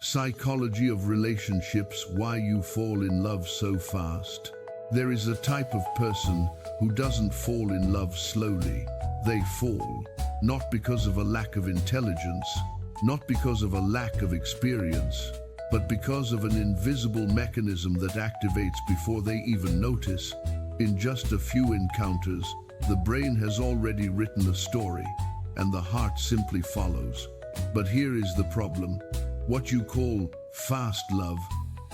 Psychology of relationships, why you fall in love so fast. There is a type of person who doesn't fall in love slowly. They fall, not because of a lack of intelligence, not because of a lack of experience, but because of an invisible mechanism that activates before they even notice. In just a few encounters, the brain has already written a story, and the heart simply follows. But here is the problem. What you call fast love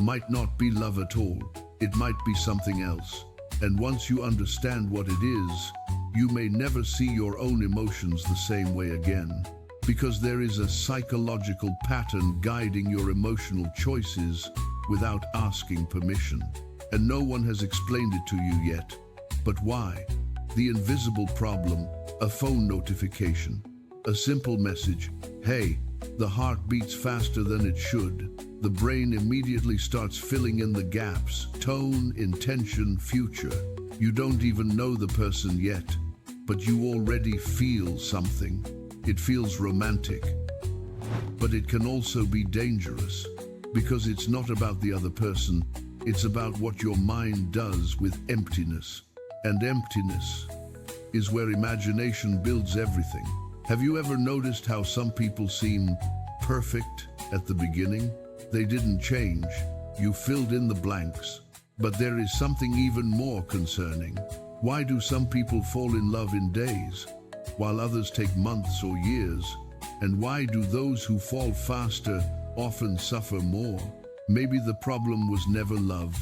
might not be love at all. It might be something else. And once you understand what it is, you may never see your own emotions the same way again. Because there is a psychological pattern guiding your emotional choices without asking permission. And no one has explained it to you yet. But why? The invisible problem, a phone notification, a simple message, hey, the heart beats faster than it should. The brain immediately starts filling in the gaps, tone, intention, future. You don't even know the person yet, but you already feel something. It feels romantic, but it can also be dangerous because it's not about the other person. It's about what your mind does with emptiness. And emptiness is where imagination builds everything. Have you ever noticed how some people seem perfect at the beginning? They didn't change. You filled in the blanks. But there is something even more concerning. Why do some people fall in love in days, while others take months or years? And why do those who fall faster often suffer more? Maybe the problem was never love.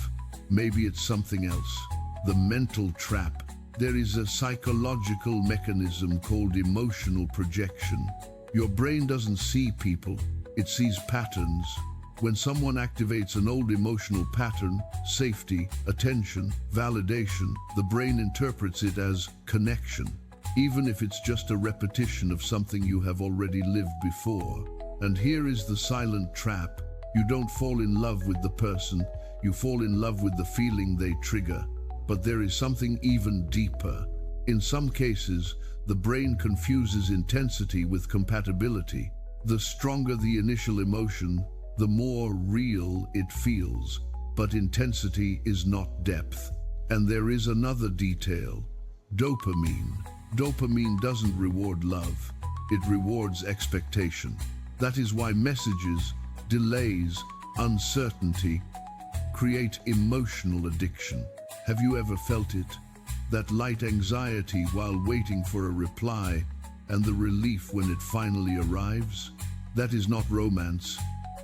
Maybe it's something else. The mental trap. There is a psychological mechanism called emotional projection. Your brain doesn't see people, it sees patterns. When someone activates an old emotional pattern, safety, attention, validation, the brain interprets it as connection, even if it's just a repetition of something you have already lived before. And here is the silent trap. You don't fall in love with the person, you fall in love with the feeling they trigger. But there is something even deeper. In some cases, the brain confuses intensity with compatibility. The stronger the initial emotion, the more real it feels. But intensity is not depth. And there is another detail. Dopamine. Dopamine doesn't reward love. It rewards expectation. That is why messages, delays, uncertainty create emotional addiction. Have you ever felt it? That light anxiety while waiting for a reply and the relief when it finally arrives? That is not romance,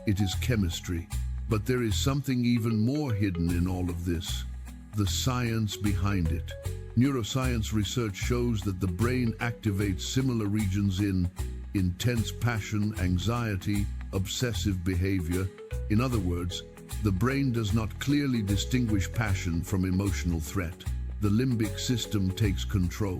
it is chemistry. But there is something even more hidden in all of this. The science behind it. Neuroscience research shows that the brain activates similar regions in intense passion, anxiety, obsessive behavior. In other words, the brain does not clearly distinguish passion from emotional threat. The limbic system takes control.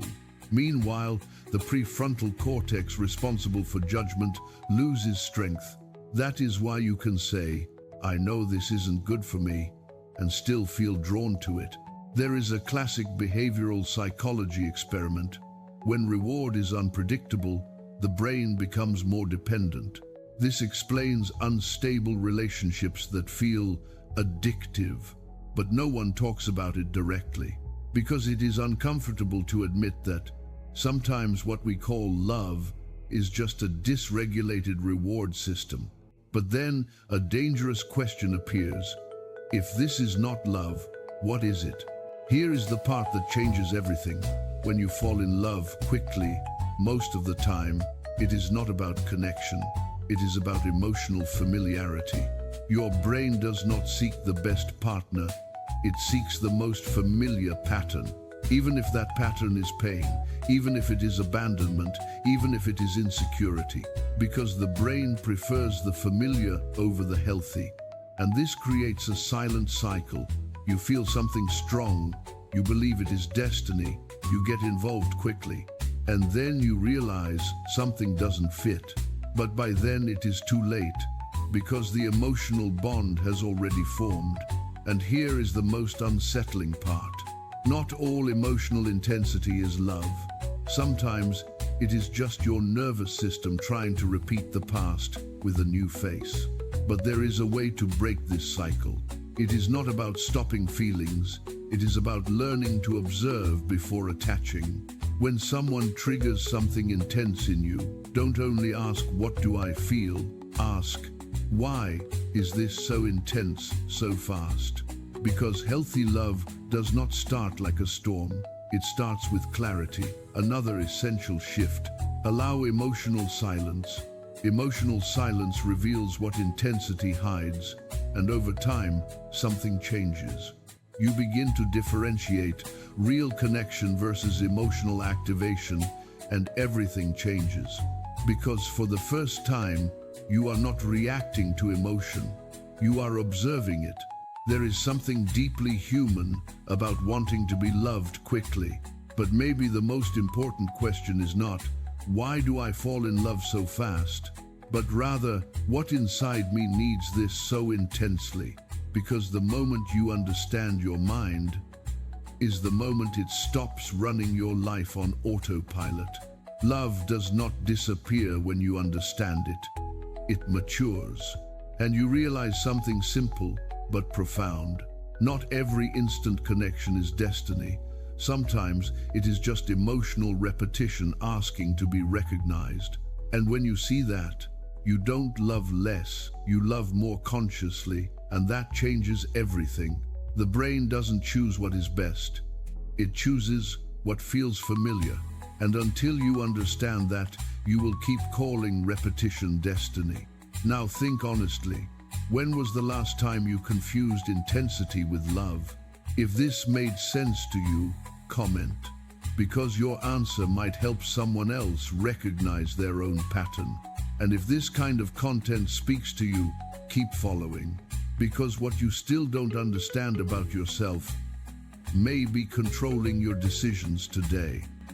Meanwhile, the prefrontal cortex responsible for judgment loses strength. That is why you can say, I know this isn't good for me, and still feel drawn to it. There is a classic behavioral psychology experiment. When reward is unpredictable, the brain becomes more dependent. This explains unstable relationships that feel addictive, but no one talks about it directly, because it is uncomfortable to admit that sometimes what we call love is just a dysregulated reward system. But then a dangerous question appears. If this is not love, what is it? Here is the part that changes everything. When you fall in love quickly, most of the time, it is not about connection. It is about emotional familiarity. Your brain does not seek the best partner. It seeks the most familiar pattern. Even if that pattern is pain, even if it is abandonment, even if it is insecurity. Because the brain prefers the familiar over the healthy. And this creates a silent cycle. You feel something strong. You believe it is destiny. You get involved quickly. And then you realize something doesn't fit. But by then it is too late, because the emotional bond has already formed. And here is the most unsettling part. Not all emotional intensity is love. Sometimes it is just your nervous system trying to repeat the past with a new face. But there is a way to break this cycle. It is not about stopping feelings, it is about learning to observe before attaching. When someone triggers something intense in you, don't only ask, "What do I feel?" Ask, "Why is this so intense, so fast?" Because healthy love does not start like a storm. It starts with clarity. Another essential shift. Allow emotional silence. Emotional silence reveals what intensity hides, and over time, something changes. You begin to differentiate real connection versus emotional activation, and everything changes. Because for the first time, you are not reacting to emotion. You are observing it. There is something deeply human about wanting to be loved quickly. But maybe the most important question is not, "Why do I fall in love so fast?" but rather, "What inside me needs this so intensely?" Because the moment you understand your mind is the moment it stops running your life on autopilot. Love does not disappear when you understand it. It matures, and you realize something simple but profound. Not every instant connection is destiny. Sometimes it is just emotional repetition asking to be recognized. And when you see that, you don't love less, you love more consciously, and that changes everything. The brain doesn't choose what is best. It chooses what feels familiar. And until you understand that, you will keep calling repetition destiny. Now think honestly. When was the last time you confused intensity with love? If this made sense to you, comment, because your answer might help someone else recognize their own pattern. And if this kind of content speaks to you, keep following, because what you still don't understand about yourself may be controlling your decisions today.